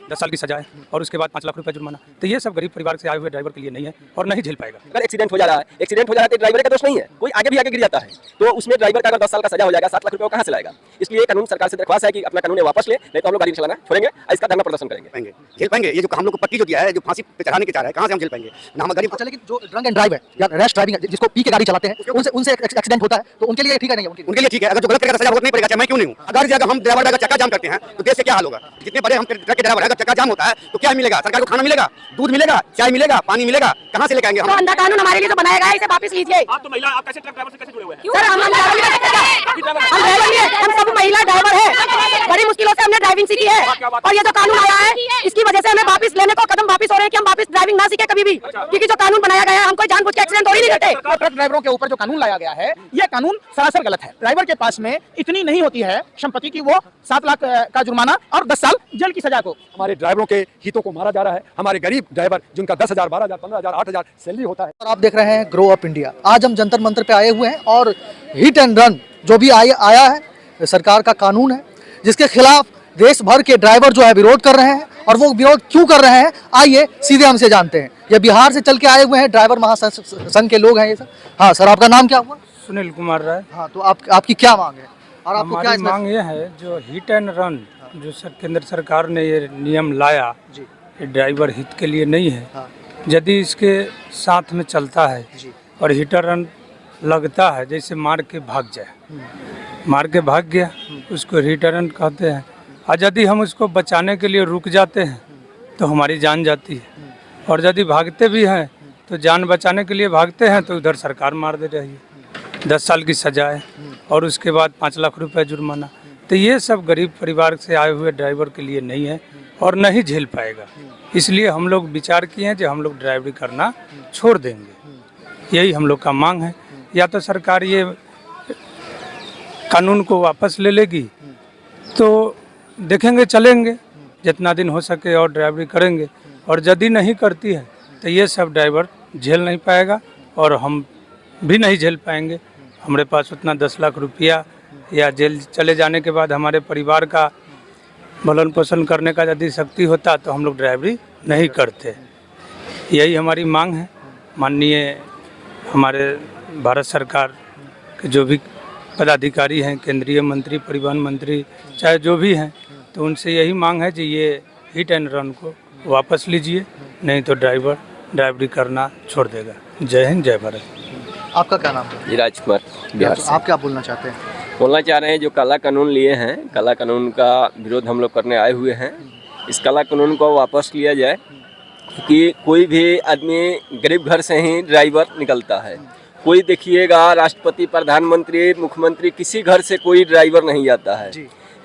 10 साल की सजा है और उसके बाद 5 लाख रुपए जुर्माना। तो ये सब गरीब परिवार से आए हुए ड्राइवर के लिए नहीं है और नहीं झेल पाएगा। अगर एक्सीडेंट हो जा रहा है तो ड्राइवर का दोष नहीं है, कोई आगे भी आगे गिर जाता है तो उसमें ड्राइवर का अगर 10 साल का सजा हो जाएगा, 7 लाख रुपए कहाँ से लाएगा। इसलिए कानून सरकार से दरख्वास्त है कि अपना कानून वापस ले, नहीं तो हम लोग गाड़ी चलाना छोड़ेंगे, इसका धरना प्रदर्शन करेंगे। झेल पाएंगे ये जो हम लोग को पट्टी जो दिया है, जो फांसी पे चढ़ाने के चाह रहा है, कहाँ से हम झेल पाएंगे ना हम गरीब। अच्छा, लेकिन जो ड्रंक एंड ड्राइव है या रैश ड्राइविंग है, जिसको पी के गाड़ी चलाते हैं, उनसे एक्सीडेंट होता है तो उनके लिए ठीक है नहीं? उनके लिए ठीक है, अगर जो गलत करेगा सजा भुगतना नहीं पड़ेगा, चाहे मैं क्यों नहीं हूँ। अगर हम ड्राइवर का चक्का जाम करते हैं तो देश से क्या हाल होगा। जितने बड़े हम ट्रक के ड्राइवर है, अगर चक्का जाम होता है तो क्या मिलेगा सरकार को? खाना मिलेगा, दूध मिलेगा, चाय मिलेगा, पानी मिलेगा, कहाँ से लेके आएंगे हम? तो अंधा कानून हमारे लिए तो बनाया गया है, इसे वापस लीजिए। आप तो महिला, आप कैसे ट्रक ड्राइवर से कैसे जुड़े हुए हैं? सर हम सब महिला ड्राइवर है, बड़ी मुश्किलों से हमने ड्राइविंग सीखी है और ये जो कानून आया है इसकी वजह से हमें वापस लेने को कदम वापस हो रहे हैं कि हम वापस ड्राइविंग ना सीखे कभी भी, क्योंकि जो कानून बनाया गया है हम कोई जानबूझ के एक्सीडेंट हो ही नहीं करते। ट्रक ड्राइवरों के ऊपर जो कानून लाया गया है, ये कानून सरासर गलत है। ड्राइवर के पास में इतनी नहीं होती है संपत्ति की वो 7 लाख का जुर्माना और 10 साल जेल की सजा को। हमारे ड्राइवरों के हितों को मारा जा रहा है। हमारे गरीब ड्राइवर जिनका 10,000, 12,000, 15,000, 8,000 सैलरी होता है। और आप देख रहे हैं ग्रो अप इंडिया। आज हम जंतर मंतर पे आए हुए हैं और हिट एंड रन जो भी आया है सरकार का कानून है, जिसके खिलाफ देश भर के ड्राइवर जो है विरोध कर रहे हैं। और वो विरोध क्यों कर रहे हैं, आइए सीधे हमसे जानते हैं। ये बिहार से चल के आए हुए हैं, ड्राइवर महासंघ के लोग हैं ये सर। हाँ सर, आपका नाम क्या हुआ? सुनील कुमार राय। हाँ, तो आपकी क्या मांग है और आपको क्या मांग ये है, जो हिट एंड रन जो केंद्र सरकार ने ये नियम लाया, ये ड्राइवर हित के लिए नहीं है। यदि इसके साथ में चलता है और हिट एंड रन लगता है, जैसे मार के भाग जाए, मार के भाग गया, उसको हिट एंड रन कहते हैं। और यदि हम उसको बचाने के लिए रुक जाते हैं तो हमारी जान जाती है, और यदि भागते भी हैं तो जान बचाने के लिए भागते हैं तो उधर सरकार मार दे रही है। 10 साल की सजा है और उसके बाद 5 लाख रुपए जुर्माना। तो ये सब गरीब परिवार से आए हुए ड्राइवर के लिए नहीं है और नहीं झेल पाएगा। इसलिए हम लोग विचार किए हैं कि हम लोग ड्राइवरी करना छोड़ देंगे। यही हम लोग का मांग है। या तो सरकार ये कानून को वापस ले लेगी तो देखेंगे, चलेंगे जितना दिन हो सके और ड्राइवरी करेंगे, और यदि नहीं करती है तो ये सब ड्राइवर झेल नहीं पाएगा और हम भी नहीं झेल पाएंगे। हमारे पास उतना 10 लाख रुपया या जेल चले जाने के बाद हमारे परिवार का भरण पोषण करने का यदि शक्ति होता तो हम लोग ड्राइवरी नहीं करते। यही हमारी मांग है। माननीय हमारे भारत सरकार के जो भी पदाधिकारी हैं, केंद्रीय मंत्री, परिवहन मंत्री, चाहे जो भी हैं, तो उनसे यही मांग है कि ये हिट एंड रन को वापस लीजिए, नहीं तो ड्राइवर ड्राइवरी करना छोड़ देगा। जय हिंद, जय भारत। आपका क्या नाम है? जी राजकुमार, बिहार से। आप क्या बोलना चाहते हैं? बोलना चाह रहे हैं, जो काला कानून लिए हैं, काला कानून का विरोध हम लोग करने आए हुए हैं। इस काला कानून को वापस लिया जाए कि कोई भी आदमी गरीब घर से ही ड्राइवर निकलता है। कोई देखिएगा, राष्ट्रपति, प्रधानमंत्री, मुख्यमंत्री, किसी घर से कोई ड्राइवर नहीं जाता है।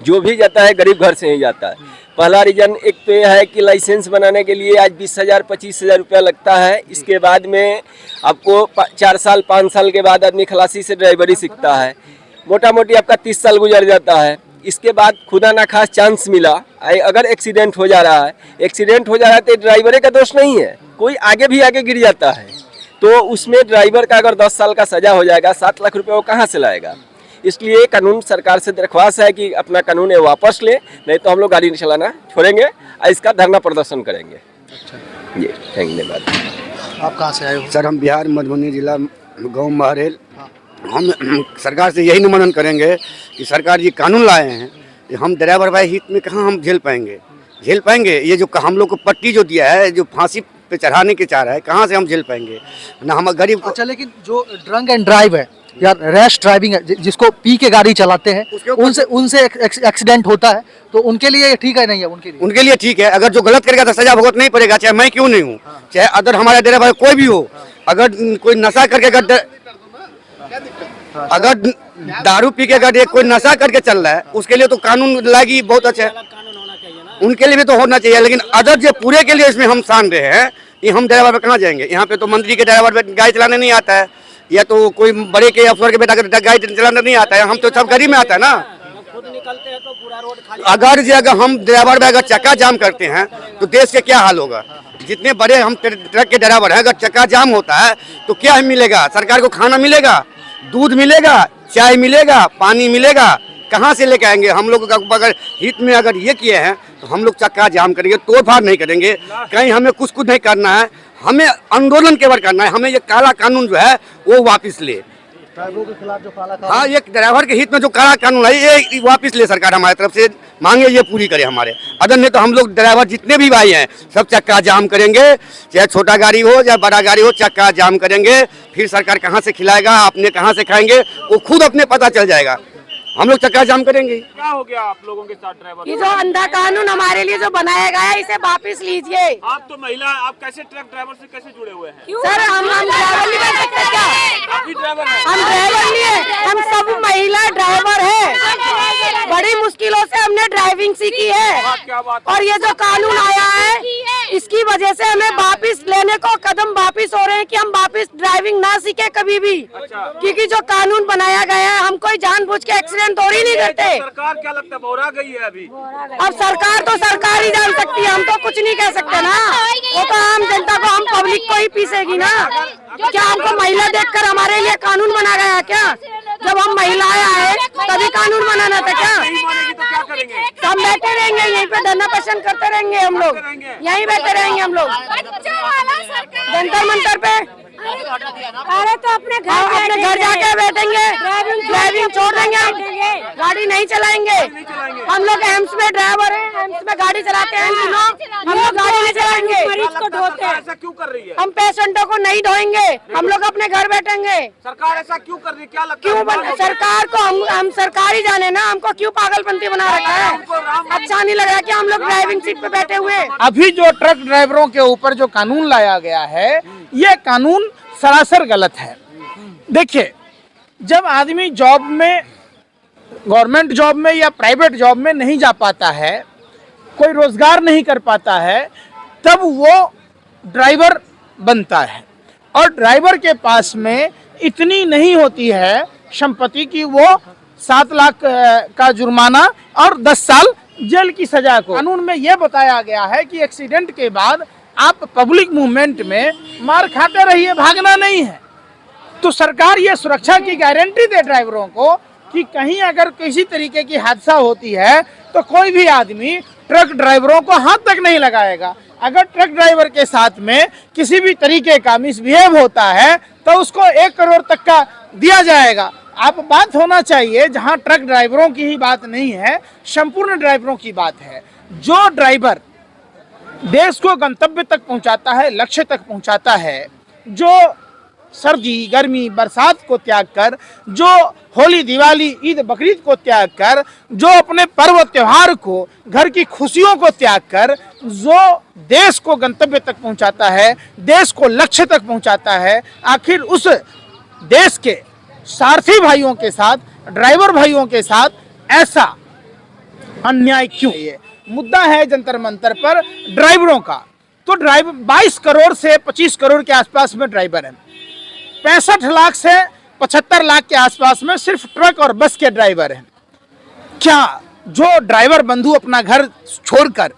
जो भी जाता है गरीब घर से ही जाता है। पहला रीजन एक तो यह है कि लाइसेंस बनाने के लिए आज 20,000, 25,000 रुपया लगता है। इसके बाद में आपको 4 साल, 5 साल के बाद आदमी खलासी से ड्राइवरी सीखता है। मोटा मोटी आपका 30 साल गुजर जाता है। इसके बाद खुदा ना खास चांस मिला, अगर एक्सीडेंट हो जा रहा है तो ड्राइवरे का दोष नहीं है, कोई आगे भी आगे गिर जाता है तो उसमें ड्राइवर का अगर 10 साल का सजा हो जाएगा, 7 लाख रुपए वो कहाँ से लाएगा। इसलिए कानून सरकार से दरख्वास्त है कि अपना कानून वापस ले, नहीं तो हम लोग गाड़ी चलाना छोड़ेंगे और इसका धरना प्रदर्शन करेंगे। जी, धन्यवाद। आप कहाँ से आए हो? सर, हम बिहार मधुबनी जिला गाँव महरेल। हम सरकार से यही निवेदन करेंगे कि सरकार ये कानून लाए हैं, हम ड्राइवर भाई हित में कहाँ हम झेल पाएंगे। ये जो हम लोग को पट्टी जो दिया है, जो फांसी पे चढ़ाने के चाह रहा है, कहाँ से हम झेल पाएंगे ना हम गरीब। अच्छा, लेकिन जो ड्रंक एंड ड्राइव है या रैश ड्राइविंग है, जिसको पी के गाड़ी चलाते हैं, उनसे एक्सीडेंट होता है तो उनके लिए ठीक है नहीं है? उनके लिए ठीक है। अगर जो गलत करेगा तो सजा भुगतना नहीं पड़ेगा, चाहे मैं क्यों नहीं हूँ, चाहे अदर हमारा ड्राइवर कोई भी हो। अगर कोई नशा करके अगर दारू पी के अगर कोई नशा करके चल रहा है, उसके लिए तो कानून लागी बहुत अच्छा है, उनके लिए भी तो होना चाहिए। लेकिन अदर जो पूरे के लिए इसमें हम सान रहे हैं, ये हम ड्राइवर पे कहाँ जाएंगे? यहाँ पे तो मंत्री के ड्राइवर पे गाड़ी चलाने नहीं आता है, या तो कोई बड़े के अफसर के बेटा के गाड़ी चलाना नहीं आता है। हम तो सब गरीब में आता है ना। खुद निकलते हैं तो पूरा रोड खाली अगर हम ड्राइवर में अगर चक्का जाम करते हैं तो देश के क्या हाल होगा। जितने बड़े हम ट्रक के ड्राइवर हैं, अगर चक्का जाम होता है तो क्या मिलेगा सरकार को? खाना मिलेगा, दूध मिलेगा, चाय मिलेगा, पानी मिलेगा, कहाँ से लेके आएंगे? हम लोग अगर हित में अगर ये किए हैं तो हम लोग चक्का जाम करेंगे, तोड़ फाड़ नहीं करेंगे। कहीं हमें कुछ नहीं करना है, हमें आंदोलन केवल करना है। हमें ये काला कानून जो है वो वापस ले। ड्राइवरों के खिलाफ जो काला कानून, हाँ, ये ड्राइवर के हित में जो काला कानून है ये वापस ले सरकार। हमारी तरफ से मांगे ये पूरी करे हमारे। अदर नहीं तो हम लोग ड्राइवर जितने भी भाई हैं सब चक्का जाम करेंगे, चाहे छोटा गाड़ी हो या बड़ा गाड़ी हो, चक्का जाम करेंगे। फिर सरकार कहाँ से खिलाएगा, अपने कहाँ से खाएंगे, वो खुद अपने पता चल जाएगा। हम लोग चक्का जाम करेंगे। क्या हो गया आप लोगों के साथ ड्राइवर? ये जो अंधा कानून हमारे लिए जो बनाया गया है इसे वापस लीजिए। आप तो महिला, आप कैसे ट्रक ड्राइवर से कैसे जुड़े हुए हैं? सर हम ड्राइवर नहीं बन सकते क्या? आप भी ड्राइवर हैं? हम ड्राइवर नहीं है, हम सब महिला ड्राइवर है। बड़ी मुश्किलों से हमने ड्राइविंग सीखी है क्या बात? और ये जो कानून आया है इसकी वजह से हमें वापस लेने को कदम वापस हो रहे हैं कि हम वापस ड्राइविंग ना सीखे कभी भी। क्योंकि जो कानून बनाया गया है हम कोई जानबूझ के एक्सीडेंट थोड़ी नहीं करते। सरकार क्या लगता है बोरा गई है अभी? अब सरकार तो सरकार ही जान सकती है, हम तो कुछ नहीं कह सकते ना। वो तो आम जनता को, हम पब्लिक को ही पीसेगी ना। क्या हमको महिला देखकर हमारे लिए कानून बना गया है क्या? जब हम महिलाएं आए तभी कानून बनाना था क्या? नहीं मानेगी तो क्या करेंगे? हम बैठे रहेंगे यहीं पे, धरना प्रदर्शन करते रहेंगे हम लोग, यहीं बैठे रहेंगे हम लोग जंतर मंतर पे। अरे तो अपने घर जाके बैठेंगे, ड्राइविंग छोड़ देंगे, हम गाड़ी नहीं चलाएंगे। हम लोग एम्स में ड्राइवर हैं, एम्स में गाड़ी चलाते हैं हम लोग गाड़ी नहीं चलाएंगे। मरीज को ढोते हैं। ऐसा क्यों कर रही है? हम पेशेंटों को नहीं ढोएंगे, हम लोग अपने घर बैठेंगे। सरकार ऐसा क्यों कर रही है? क्या लगता क्यों सरकार को हम सरकार ही जाने ना, हमको क्यों पागलपंती बना रखा है। अच्छा नहीं लग रहा कि हम लोग ड्राइविंग सीट पे बैठे हुए। अभी जो ट्रक ड्राइवरों के ऊपर जो कानून लाया गया है ये कानून सरासर गलत है। देखिए, जब आदमी जॉब में, गवर्नमेंट जॉब में या प्राइवेट जॉब में नहीं जा पाता है, कोई रोजगार नहीं कर पाता है, तब वो ड्राइवर बनता है। और ड्राइवर के पास में इतनी नहीं होती है संपत्ति कि वो 7 लाख का जुर्माना और 10 साल जेल की सजा को। कानून में ये बताया गया है कि एक्सीडेंट के बाद आप पब्लिक मूवमेंट में मार खाते रहिए, भागना नहीं है। तो सरकार ये सुरक्षा की गारंटी दे ड्राइवरों को कि कहीं अगर किसी तरीके की हादसा होती है तो कोई भी आदमी ट्रक ड्राइवरों को हाथ तक नहीं लगाएगा। अगर ट्रक ड्राइवर के साथ में किसी भी तरीके का मिसबिहेव होता है तो उसको 1 करोड़ तक का दिया जाएगा। आप बात होना चाहिए, जहां ट्रक ड्राइवरों की ही बात नहीं है, संपूर्ण ड्राइवरों की बात है। जो ड्राइवर देश को गंतव्य तक पहुंचाता है, लक्ष्य तक पहुंचाता है, जो सर्दी गर्मी बरसात को त्याग कर, जो होली दिवाली ईद बकरीद को त्याग कर, जो अपने पर्व त्योहार को, घर की खुशियों को त्याग कर, जो देश को गंतव्य तक पहुंचाता है, देश को लक्ष्य तक पहुंचाता है, आखिर उस देश के सारथी भाइयों के साथ, ड्राइवर भाइयों के साथ ऐसा अन्याय क्यों? ये मुद्दा है जंतर मंतर पर ड्राइवरों का। तो ड्राइवर 22 करोड़ से 25 करोड़ के आसपास में ड्राइवर हैं। 65 लाख से 75 लाख के आसपास में सिर्फ ट्रक और बस के ड्राइवर हैं। क्या जो ड्राइवर बंधु अपना घर छोड़कर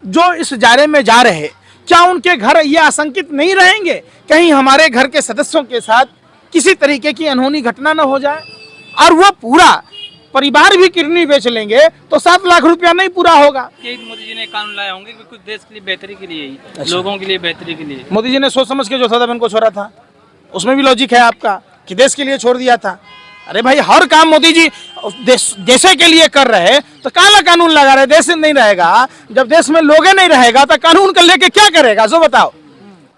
जो इस जारे में जा रहे, क्या उनके घर ये आशंकित नहीं रहेंगे कहीं हमारे घर के सदस्यों के साथ किसी तरीके की अनहोनी घटना न हो जाए? और वो पूरा परिवार भी किडनी बेच लेंगे तो 7 लाख रुपया नहीं पूरा होगा। मोदी जी ने कानून लाए होंगे कि कुछ देश के लिए बेहतरी के लिए ही, लोगों के लिए बेहतरी के लिए। मोदी जी ने सोच समझ के जो सौदा बहन को छोड़ा था, उसमें भी लॉजिक है आपका कि देश के लिए छोड़ दिया था। अरे भाई, हर काम मोदी जी देशे के लिए कर रहे तो काला कानून लगा रहे। देश नहीं रहेगा, जब देश में लोगे नहीं रहेगा तो कानून कर लेके क्या करेगा? जो बताओ,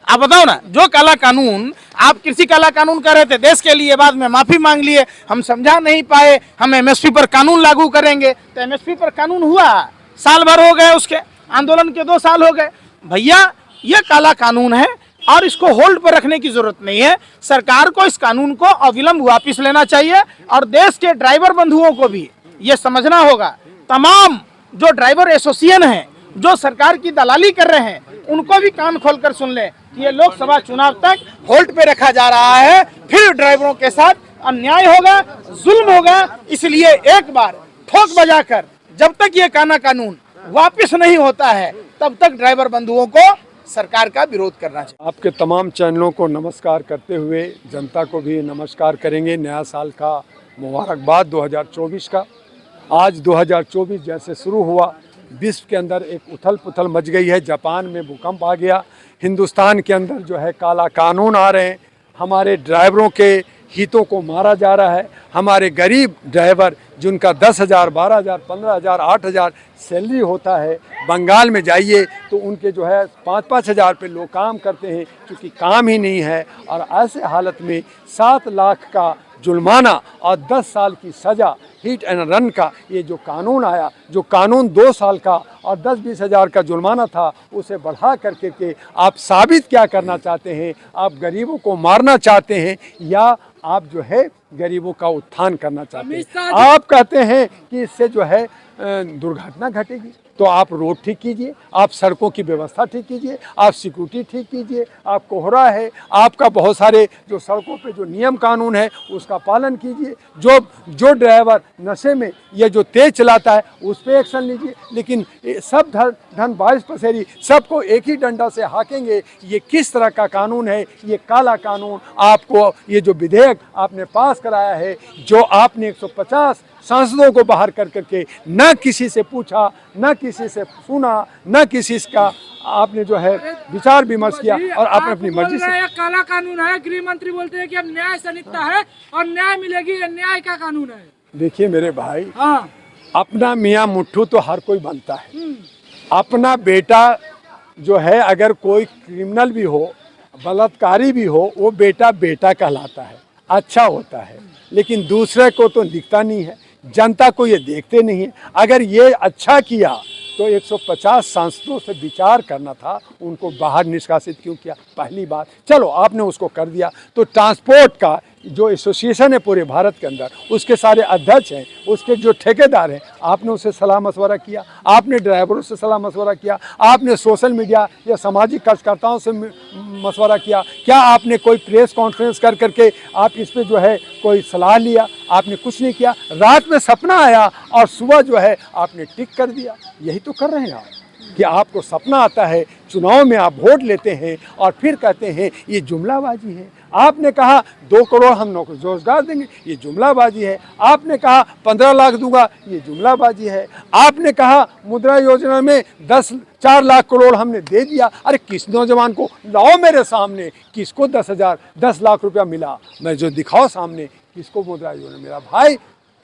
आप बताओ ना। जो काला कानून आप कृषि काला कानून कर रहे थे देश के लिए, बाद में माफी मांग लिए, हम समझा नहीं पाए, हम एमएसपी पर कानून लागू करेंगे, तो एमएसपी पर कानून हुआ, साल भर हो गए, उसके आंदोलन के 2 साल हो गए। भैया, ये काला कानून है और इसको होल्ड पर रखने की जरूरत नहीं है। सरकार को इस कानून को अविलंब वापस लेना चाहिए और देश के ड्राइवर बंधुओं को भी ये समझना होगा, तमाम जो ड्राइवर एसोसिएशन हैं जो सरकार की दलाली कर रहे हैं, उनको भी कान खोलकर सुन ले कि ये लोकसभा चुनाव तक होल्ड पे रखा जा रहा है, फिर ड्राइवरों के साथ अन्याय होगा, जुल्म होगा। इसलिए एक बार ठोक बजाकर जब तक ये कानून वापस नहीं होता है तब तक ड्राइवर बंधुओं को सरकार का विरोध करना चाहिए। आपके तमाम चैनलों को नमस्कार करते हुए जनता को भी नमस्कार करेंगे। नया साल का मुबारकबाद 2024 का। आज 2024 जैसे शुरू हुआ, विश्व के अंदर एक उथल पुथल मच गई है। जापान में भूकंप आ गया, हिंदुस्तान के अंदर जो है काला कानून आ रहे हैं, हमारे ड्राइवरों के हितों को मारा जा रहा है। हमारे गरीब ड्राइवर जिनका 10,000, 12,000, 15,000, 8,000 सैलरी होता है, बंगाल में जाइए तो उनके जो है 5-5 हज़ार पे लोग काम करते हैं, क्योंकि काम ही नहीं है। और ऐसे हालत में 7 लाख का जुर्माना और 10 साल की सज़ा हिट एंड रन का ये जो कानून आया, जो कानून 2 साल का और 10-20 हज़ार का जुर्माना था, उसे बढ़ा करके के आप साबित क्या करना चाहते हैं? आप गरीबों को मारना चाहते हैं या आप जो है गरीबों का उत्थान करना चाहते हैं? आप कहते हैं कि इससे जो है दुर्घटना घटेगी, तो आप रोड ठीक कीजिए, आप सड़कों की व्यवस्था ठीक कीजिए, आप सिक्योरिटी ठीक कीजिए। आप कोहरा है, आपका बहुत सारे जो सड़कों पे जो नियम कानून है उसका पालन कीजिए। जो ड्राइवर नशे में या जो तेज चलाता है उस पर एक्शन लीजिए। लेकिन सब धन बारिश पसेरी सबको एक ही डंडा से हाकेंगे, ये किस तरह का कानून है? ये काला कानून आपको, ये जो विधेयक आपने पास कराया है, जो आपने 150 सांसदों को बाहर कर करके न किसी से पूछा, न किसी से सुना, न किसी का आपने जो है विचार विमर्श किया और आपने अपनी मर्जी से। काला कानून है, गृह मंत्री बोलते हैं कि अब न्याय संहिता है और न्याय मिलेगी, ये न्याय का कानून है। देखिए मेरे भाई, हाँ, अपना मियाँ मुट्ठू तो हर कोई बनता है। अपना बेटा जो है अगर कोई क्रिमिनल भी हो, बलात्कारी भी हो, वो बेटा बेटा कहलाता है, अच्छा होता है। लेकिन दूसरे को तो दिखता नहीं है, जनता को ये देखते नहीं है। अगर ये अच्छा किया तो 150 सांसदों से विचार करना था, उनको बाहर निष्कासित क्यों किया? पहली बात। चलो आपने उसको कर दिया, तो ट्रांसपोर्ट का जो एसोसिएशन है पूरे भारत के अंदर, उसके सारे अध्यक्ष हैं, उसके जो ठेकेदार हैं, आपने उससे सलाह मशवरा किया, आपने ड्राइवरों से सलाह मशवरा किया, आपने सोशल मीडिया या सामाजिक कार्यकर्ताओं से मशवरा किया? क्या आपने कोई प्रेस कॉन्फ्रेंस कर करके आप इस पर जो है कोई सलाह लिया? आपने कुछ नहीं किया। रात में सपना आया और सुबह जो है आपने टिक कर दिया। यही तो कर रहे हैं आप, कि आपको सपना आता है, चुनाव में आप वोट लेते हैं और फिर कहते हैं ये जुमलाबाजी है। आपने कहा 2 करोड़ हम नौकरी रोजगार देंगे, ये जुमलाबाजी है। आपने कहा 15 लाख दूंगा, ये जुमलाबाजी है। आपने कहा मुद्रा योजना में 4 लाख करोड़ हमने दे दिया। अरे किस नौजवान को लाओ मेरे सामने, किसको 10 लाख रुपया मिला? मैं जो दिखाओ सामने, किसको मुद्रा योजना मिला? भाई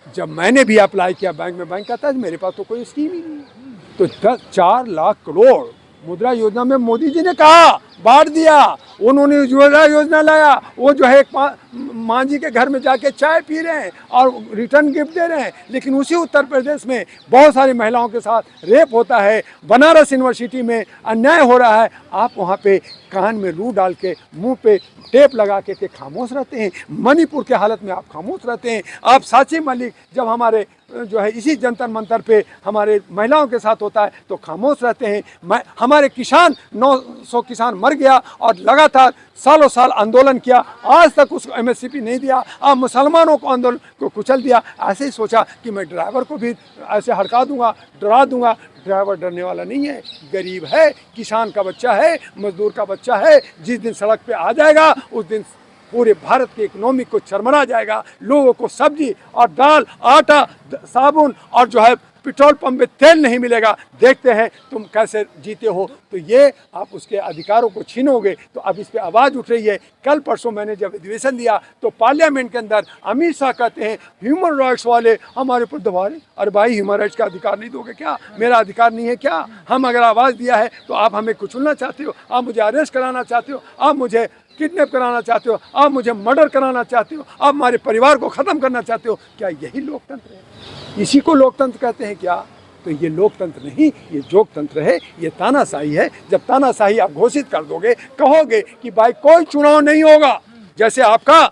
जब मैंने भी अप्लाई किया बैंक में, बैंक कहता है मेरे पास तो कोई स्कीम ही नहीं है। तो 4 लाख करोड़ मुद्रा योजना में मोदी जी ने कहा बांट दिया, उन्होंने मुद्रा योजना लाया। वो जो है एक माँ जी के घर में जाके चाय पी रहे हैं और रिटर्न गिफ्ट दे रहे हैं। लेकिन उसी उत्तर प्रदेश में बहुत सारी महिलाओं के साथ रेप होता है, बनारस यूनिवर्सिटी में अन्याय हो रहा है। आप वहाँ पे कान में रू डाल के, मुंह पे टेप लगा के खामोश रहते हैं। मणिपुर के हालत में आप खामोश रहते हैं। आप साची मलिक जब हमारे जो है इसी जंतर मंतर पे हमारे महिलाओं के साथ होता है तो खामोश रहते हैं। हमारे किसान 900 किसान मर गया और लगातार सालों साल आंदोलन किया, आज तक उसको MSP नहीं दिया। आप मुसलमानों को आंदोलन को कुचल दिया। ऐसे ही सोचा कि मैं ड्राइवर को भी ऐसे हड़का दूंगा, डरा दूंगा। ड्राइवर डरने वाला नहीं है, गरीब है, किसान का बच्चा है, मजदूर का बच्चा है। जिस दिन सड़क पे आ जाएगा उस दिन पूरे भारत के इकोनॉमी को चरमरा जाएगा। लोगों को सब्जी और दाल, आटा, साबुन और जो है पेट्रोल पंप में तेल नहीं मिलेगा। देखते हैं तुम कैसे जीते हो। तो ये आप उसके अधिकारों को छीनोगे। तो अब इस पे आवाज़ उठ रही है। कल परसों मैंने जब अधिवेशन दिया तो पार्लियामेंट के अंदर अमित शाह कहते हैं ह्यूमन राइट्स वाले हमारे ऊपर दबा रहे। अरे भाई, ह्यूमन राइट्स का अधिकार नहीं दोगे क्या? मेरा अधिकार नहीं है क्या? हम अगर आवाज़ दिया है तो आप हमें कुचलना चाहते हो, आप मुझे अरेस्ट कराना चाहते हो, आप मुझे किडनैप कराना चाहते हो, आप मुझे मर्डर कराना चाहते हो, आप हमारे परिवार को ख़त्म करना चाहते हो। क्या यही लोकतंत्र है? इसी को लोकतंत्र कहते हैं क्या? तो ये लोकतंत्र नहीं, ये जोगतंत्र है, ये तानाशाही है। जब तानाशाही आप घोषित कर दोगे, कहोगे कि भाई कोई चुनाव नहीं होगा, जैसे आपका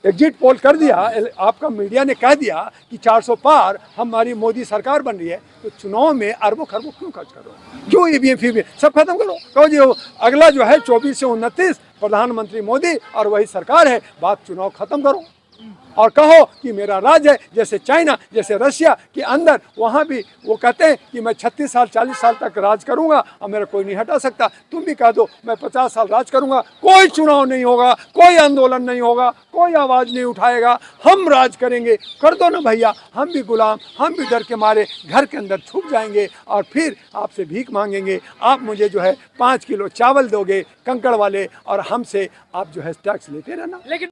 एग्जिट पोल कर दिया, आपका मीडिया ने कह दिया कि 400 पार हमारी मोदी सरकार बन रही है, तो चुनाव में अरबों खरबों क्यों खर्च करो? क्यों EVM फीवीएम सब खत्म करो? कहो जी अगला जो है 24 से 29 प्रधानमंत्री मोदी और वही सरकार है, बात चुनाव खत्म करो। और कहो कि मेरा राज है, जैसे चाइना, जैसे रशिया के अंदर, वहाँ भी वो कहते हैं कि मैं 36 साल 40 साल तक राज करूंगा और मेरा कोई नहीं हटा सकता। तुम भी कह दो मैं 50 साल राज करूंगा, कोई चुनाव नहीं होगा, कोई आंदोलन नहीं होगा, कोई आवाज़ नहीं उठाएगा, हम राज करेंगे। कर दो ना भैया, हम भी गुलाम, हम भी डर के मारे घर के अंदर छुप जाएंगे और फिर आपसे भीख मांगेंगे। आप मुझे जो है 5 किलो चावल दोगे कंकड़ वाले और हमसे आप जो है टैक्स लेते रहना। लेकिन